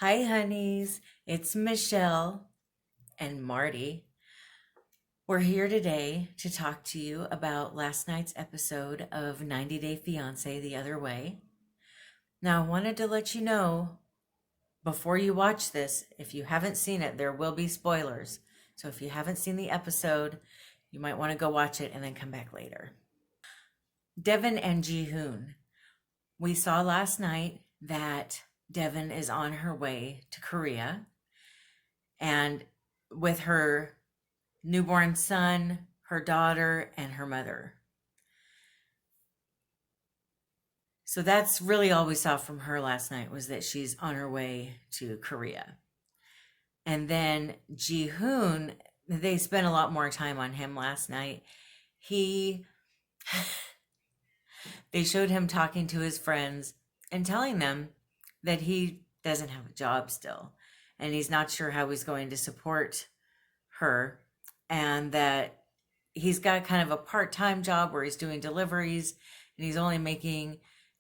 Hi, honeys. It's Michelle and Marty. We're here today to talk to you about last night's episode of 90 Day Fiance the Other Way. Now, I wanted to let you know before you watch this, if you haven't seen it, there will be spoilers. So if you haven't seen the episode, you might want to go watch it and then come back later. Deavan and Jihoon. We saw last night that Deavan is on her way to Korea and with her newborn son, her daughter, and her mother. So that's really all we saw from her last night, was that she's on her way to Korea. And then Jihoon, they spent a lot more time on him last night. They showed him talking to his friends and telling them that he doesn't have a job still, and he's not sure how he's going to support her, and that he's got kind of a part-time job where he's doing deliveries, and he's only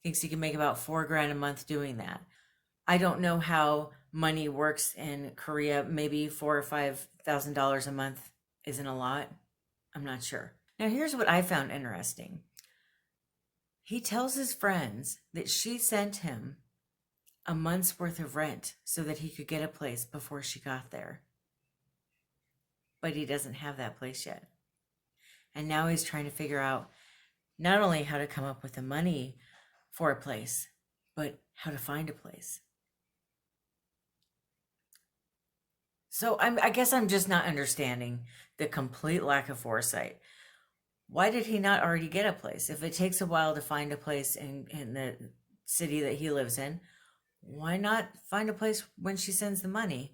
thinks he can make about $4,000 a month doing that. I don't know how money works in Korea. Maybe $4,000 or $5,000 a month isn't a lot. I'm not sure. Now, here's what I found interesting. He tells his friends that she sent him a month's worth of rent so that he could get a place before she got there. But he doesn't have that place yet. And now he's trying to figure out not only how to come up with the money for a place, but how to find a place. So I guess I'm just not understanding the complete lack of foresight. Why did he not already get a place? If it takes a while to find a place in the city that he lives in, why not find a place when she sends the money?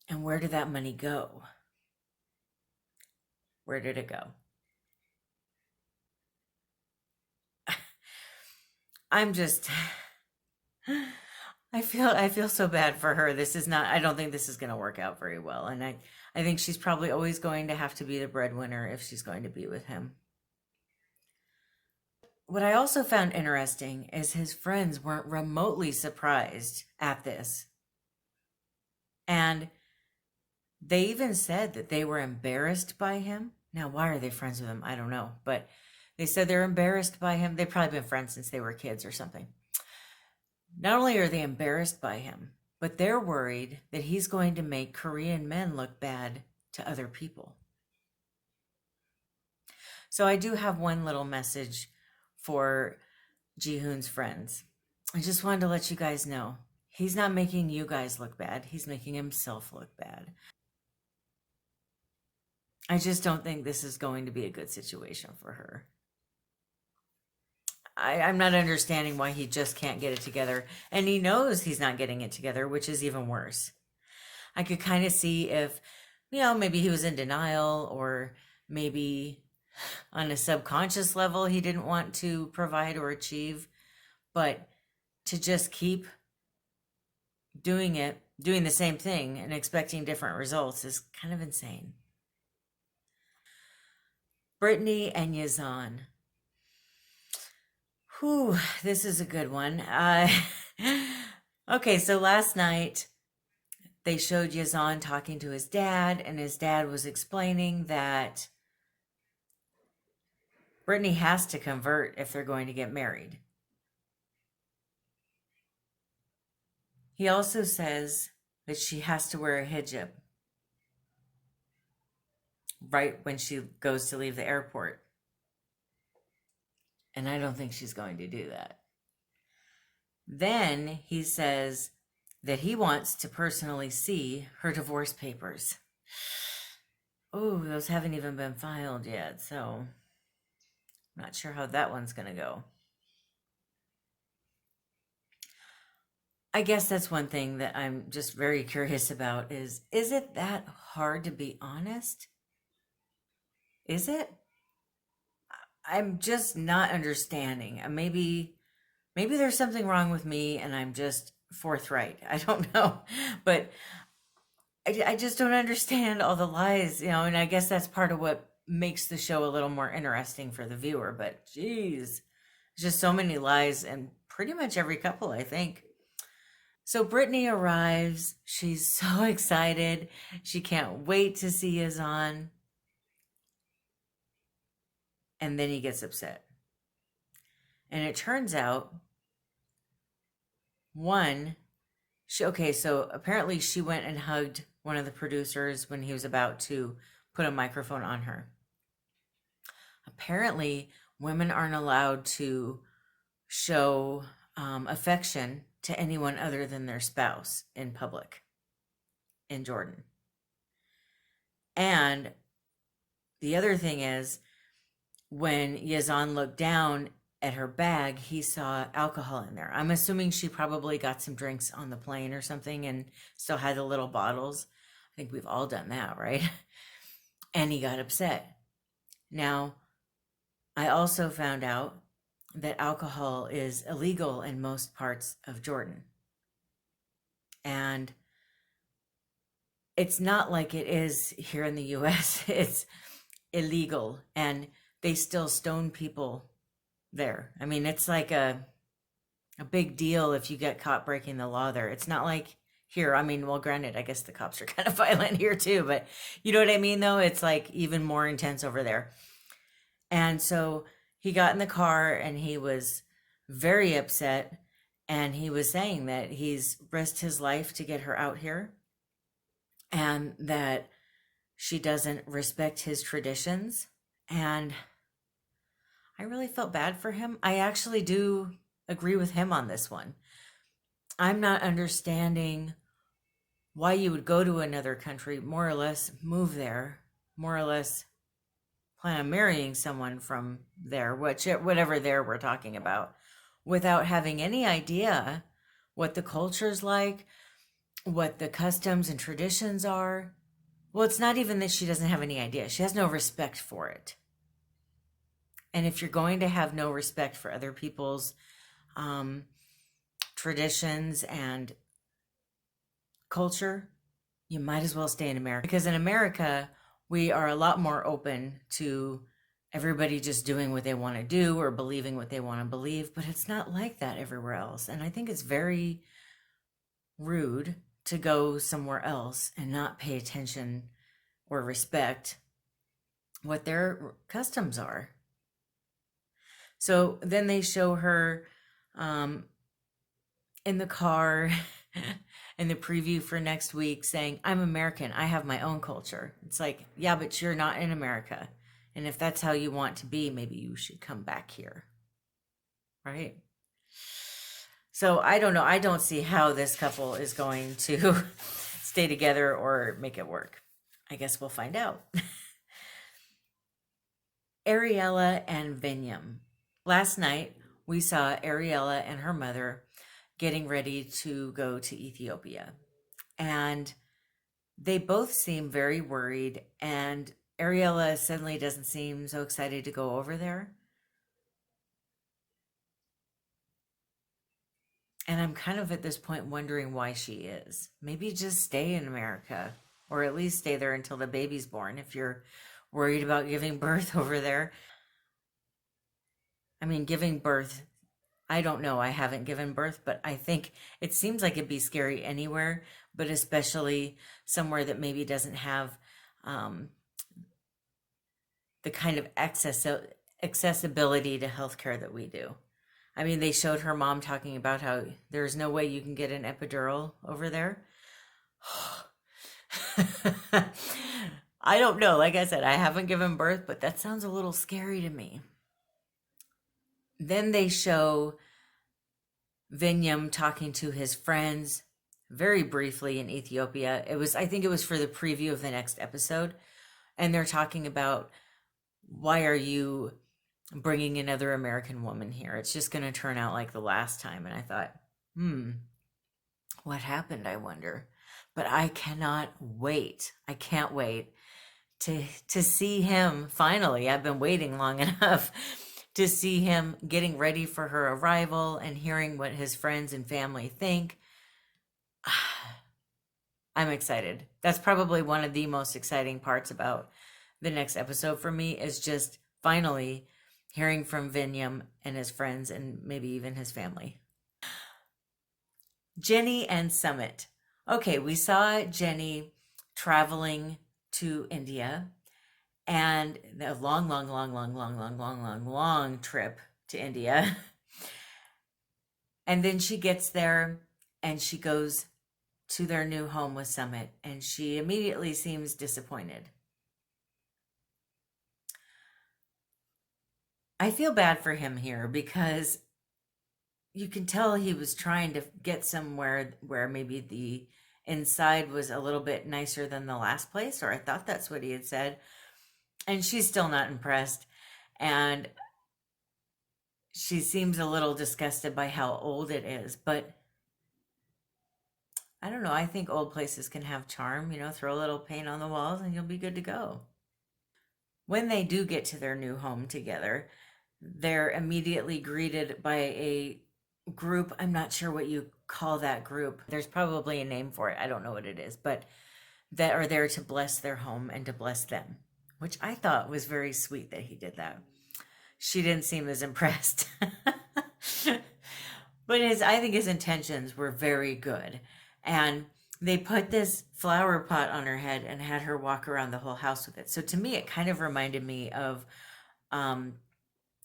And where did that money go? Where did it go? I'm just I feel so bad for her. I don't think this is going to work out very well. And I think she's probably always going to have to be the breadwinner if she's going to be with him. What I also found interesting is his friends weren't remotely surprised at this. And they even said that they were embarrassed by him. Now, why are they friends with him? I don't know. But they said they're embarrassed by him. They've probably been friends since they were kids or something. Not only are they embarrassed by him, but they're worried that he's going to make Korean men look bad to other people. So I do have one little message for Jihoon's friends. I just wanted to let you guys know, he's not making you guys look bad. He's making himself look bad. I just don't think this is going to be a good situation for her. I'm not understanding why he just can't get it together. And he knows he's not getting it together, which is even worse. I could kind of see if, maybe he was in denial, or maybe on a subconscious level he didn't want to provide or achieve. But to just keep doing the same thing and expecting different results is kind of insane. Brittany and Jazan. Whew, this is a good one. Okay, so last night they showed Jazan talking to his dad, and his dad was explaining that Brittany has to convert if they're going to get married. He also says that she has to wear a hijab right when she goes to leave the airport. And I don't think she's going to do that. Then he says that he wants to personally see her divorce papers. Oh, those haven't even been filed yet, so I'm not sure how that one's going to go. I guess that's one thing that I'm just very curious about is it that hard to be honest? Is it? I'm just not understanding. Maybe there's something wrong with me and I'm just forthright. I don't know. But I just don't understand all the lies, and I guess that's part of what makes the show a little more interesting for the viewer. But geez, there's just so many lies in pretty much every couple, I think. So Brittany arrives. She's so excited. She can't wait to see Jazan. And then he gets upset. And it turns out, so apparently she went and hugged one of the producers when he was about to put a microphone on her. Apparently, women aren't allowed to show affection to anyone other than their spouse in public in Jordan. And the other thing is, when Jazan looked down at her bag, he saw alcohol in there. I'm assuming she probably got some drinks on the plane or something and still had the little bottles. I think we've all done that, right? And he got upset. Now, I also found out that alcohol is illegal in most parts of Jordan. And it's not like it is here in the US. It's illegal, and they still stone people there. I mean, it's like a big deal if you get caught breaking the law there. It's not like here. I mean, well, granted, I guess the cops are kind of violent here too, but you know what I mean, though? It's like even more intense over there. And so he got in the car and he was very upset. And he was saying that he's risked his life to get her out here and that she doesn't respect his traditions. And I really felt bad for him. I actually do agree with him on this one. I'm not understanding why you would go to another country, more or less move there, more or less plan on marrying someone from there, whatever there we're talking about, without having any idea what the culture's like, what the customs and traditions are. Well, it's not even that she doesn't have any idea. She has no respect for it. And if you're going to have no respect for other people's traditions and culture, you might as well stay in America. Because in America, we are a lot more open to everybody just doing what they want to do or believing what they want to believe. But it's not like that everywhere else. And I think it's very rude to go somewhere else and not pay attention or respect what their customs are. So then they show her in the car in the preview for next week saying, I'm American, I have my own culture. It's like, yeah, but you're not in America. And if that's how you want to be, maybe you should come back here. Right? So I don't know. I don't see how this couple is going to stay together or make it work. I guess we'll find out. Ariela and Vinyum. Last night, we saw Ariela and her mother getting ready to go to Ethiopia. And they both seem very worried. And Ariela suddenly doesn't seem so excited to go over there. And I'm kind of at this point wondering why she is. Maybe just stay in America, or at least stay there until the baby's born if you're worried about giving birth over there. I mean, giving birth, I don't know. I haven't given birth, but I think it seems like it'd be scary anywhere, but especially somewhere that maybe doesn't have the kind of accessibility to healthcare that we do. I mean, they showed her mom talking about how there's no way you can get an epidural over there. I don't know. Like I said, I haven't given birth, but that sounds a little scary to me. Then they show Vinyum talking to his friends very briefly in Ethiopia. I think it was for the preview of the next episode. And they're talking about, why are you bringing another American woman here? It's just going to turn out like the last time. And I thought, what happened, I wonder? But I cannot wait. I can't wait to see him finally. I've been waiting long enough to see him getting ready for her arrival and hearing what his friends and family think. I'm excited. That's probably one of the most exciting parts about the next episode for me, is just finally hearing from Vinyum and his friends and maybe even his family. Jenny and Sumit. Okay, we saw Jenny traveling to India and a long trip to India. And then she gets there and she goes to their new home with Sumit, and she immediately seems disappointed. I feel bad for him here because you can tell he was trying to get somewhere where maybe the inside was a little bit nicer than the last place, or I thought that's what he had said. And she's still not impressed. And she seems a little disgusted by how old it is. But I don't know. I think old places can have charm. Throw a little paint on the walls and you'll be good to go. When they do get to their new home together, they're immediately greeted by a group. I'm not sure what you call that group. There's probably a name for it. I don't know what it is, but that are there to bless their home and to bless them, which I thought was very sweet that he did that. She didn't seem as impressed. But I think his intentions were very good. And they put this flower pot on her head and had her walk around the whole house with it. So to me, it kind of reminded me of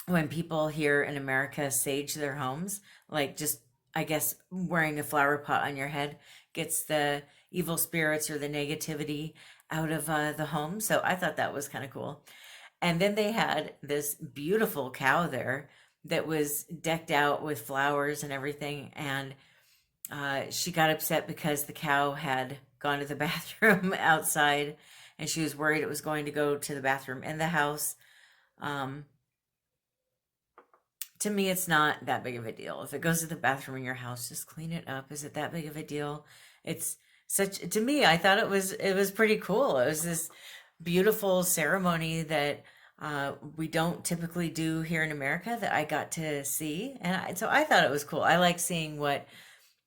when people here in America sage their homes, like just, I guess, wearing a flower pot on your head gets the evil spirits or the negativity out of the home. So I thought that was kind of cool. And then they had this beautiful cow there that was decked out with flowers and everything. And she got upset because the cow had gone to the bathroom outside and she was worried it was going to go to the bathroom in the house. To me, it's not that big of a deal. If it goes to the bathroom in your house, just clean it up. Is it that big of a deal? It's to me, I thought it was pretty cool. It was this beautiful ceremony that we don't typically do here in America that I got to see. And so I thought it was cool. I like seeing what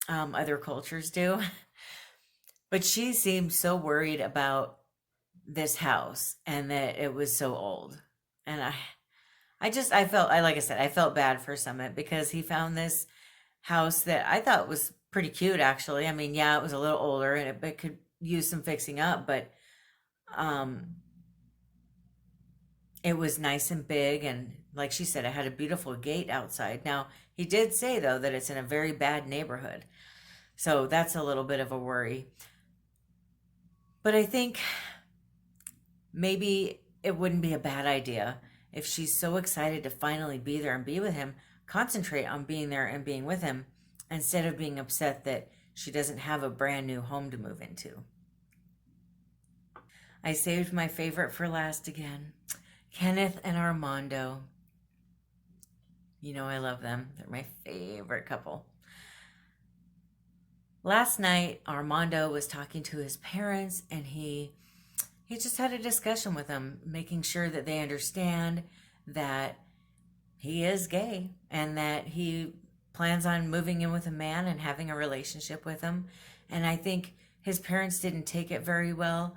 other cultures do. But she seemed so worried about this house and that it was so old. And like I said, I felt bad for Summit because he found this house that I thought was pretty cute, actually. I mean, yeah, it was a little older and it could use some fixing up, but it was nice and big. And like she said, it had a beautiful gate outside. Now, he did say, though, that it's in a very bad neighborhood. So that's a little bit of a worry. But I think maybe it wouldn't be a bad idea if she's so excited to finally be there and be with him, concentrate on being there and being with him instead of being upset that she doesn't have a brand new home to move into. I saved my favorite for last again. Kenneth and Armando. I love them. They're my favorite couple. Last night, Armando was talking to his parents and he just had a discussion with them, making sure that they understand that he is gay and that he plans on moving in with a man and having a relationship with him. And I think his parents didn't take it very well.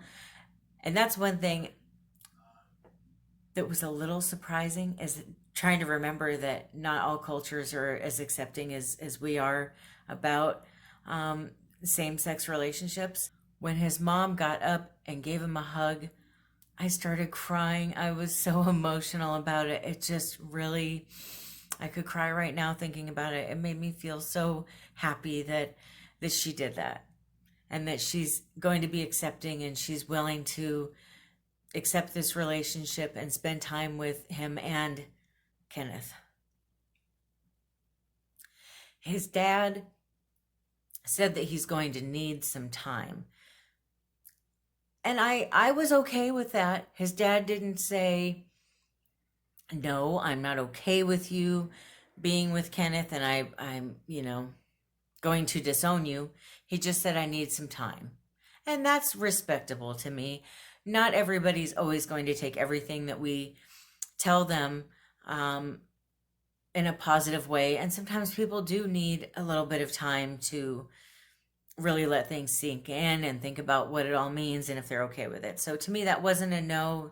And that's one thing that was a little surprising, is trying to remember that not all cultures are as accepting as we are about same-sex relationships. When his mom got up and gave him a hug, I started crying. I was so emotional about it. It just really, I could cry right now thinking about it. It made me feel so happy that she did that and that she's going to be accepting and she's willing to accept this relationship and spend time with him and Kenneth. His dad said that he's going to need some time. And I was okay with that. His dad didn't say, no, I'm not okay with you being with Kenneth and I'm going to disown you. He just said, I need some time. And that's respectable to me. Not everybody's always going to take everything that we tell them in a positive way. And sometimes people do need a little bit of time to really let things sink in and think about what it all means and if they're okay with it. So to me, that wasn't a no.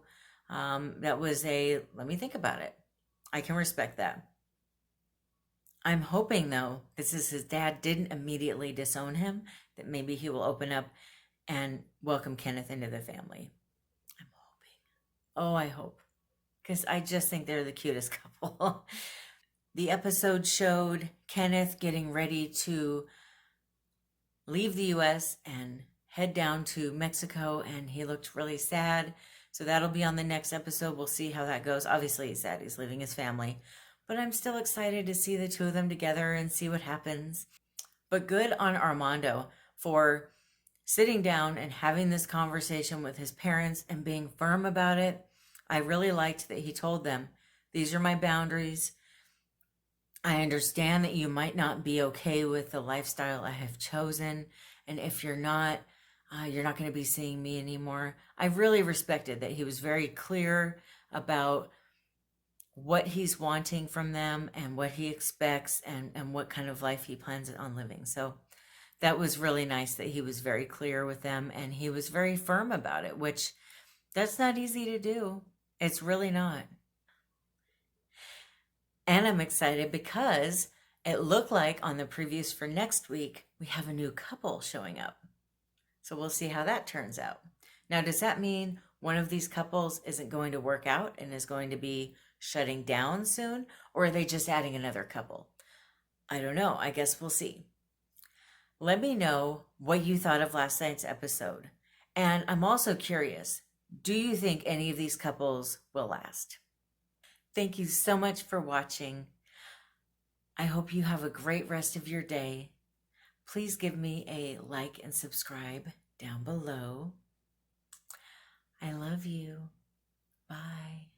That was a, let me think about it. I can respect that. I'm hoping, though, this is his dad didn't immediately disown him, that maybe he will open up and welcome Kenneth into the family. I'm hoping. Oh, I hope. Because I just think they're the cutest couple. The episode showed Kenneth getting ready to leave the US and head down to Mexico, and he looked really sad. So that'll be on the next episode. We'll see how that goes. Obviously, he's sad. He's leaving his family. But I'm still excited to see the two of them together and see what happens. But good on Armando for sitting down and having this conversation with his parents and being firm about it. I really liked that he told them, these are my boundaries. I understand that you might not be okay with the lifestyle I have chosen. And if you're not going to be seeing me anymore. I really respected that he was very clear about what he's wanting from them and what he expects and what kind of life he plans on living. So that was really nice that he was very clear with them and he was very firm about it, which that's not easy to do. It's really not. And I'm excited because it looked like on the previews for next week, we have a new couple showing up. So we'll see how that turns out. Now, does that mean one of these couples isn't going to work out and is going to be shutting down soon? Or are they just adding another couple? I don't know. I guess we'll see. Let me know what you thought of last night's episode. And I'm also curious, do you think any of these couples will last? Thank you so much for watching. I hope you have a great rest of your day. Please give me a like and subscribe down below. I love you. Bye.